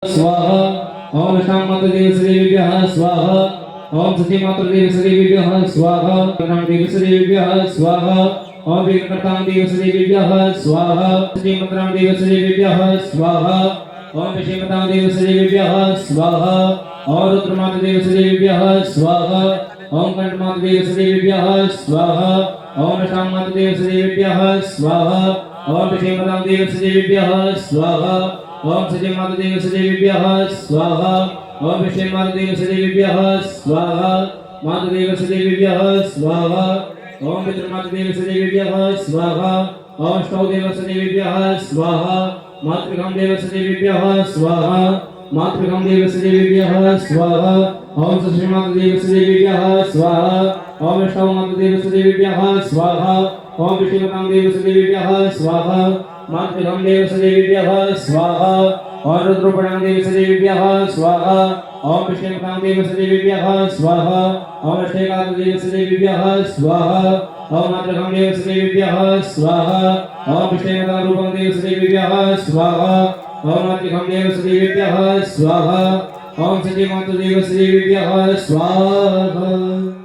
स्वाहा ओम शाम मातृदेव श्रीभ्यः स्वाहा ओम सती मातृदेव श्रीभ्यः स्वाहा ओम देव श्रीभ्यः स्वाहा ओम विघ्नकर्तां देव श्रीभ्यः स्वाहा सती मंत्रां देव श्रीभ्यः स्वाहा ओम विषयमतां देव श्रीभ्यः स्वाहा ओम रुद्रमाता देव श्रीभ्यः स्वाहा ओम कंठमाता देव श्रीभ्यः स्वाहा ओम शाम मातृदेव श्रीभ्यः स्वाहा ओम विषयमतां देव श्रीभ्यः स्वाहा ओम सती मातृदेव श्रीभ्यः स्वाहा ओम विषय मातृदेव श्रीभ्यः स्वाहा मातृदेव श्रीभ्यः स्वाहा ओम पितृ मातृदेव श्रीभ्यः स्वाहा ओम ष्टौदेव श्रीभ्यः स्वाहा मातृगं देव श्रीभ्यः स्वाहा मातृगं देव श्रीभ्यः स्वाहा ओम सती मातृदेव श्रीभ्यः स्वाहा ओम ष्टौ मातृदेव श्रीभ्यः स्वाहा ओम विषयमतां देव श्रीभ्यः स्वाहा मातृगं देव श्रीभ्यः स्वाहा और रुद्रपणं देव श्रीभ्यः स्वाहा ओम विष्णुपणं देव श्रीभ्यः स्वाहा ओम अष्टकाल देव श्रीभ्यः स्वाहा ओम मातृगं देव श्रीभ्यः स्वाहा ओम विष्णुपणं रूपं देव श्रीभ्यः स्वाहा ओम मातृगं देव श्रीभ्यः स्वाहा ओम सती मातृदेव श्रीभ्यः स्वाहा।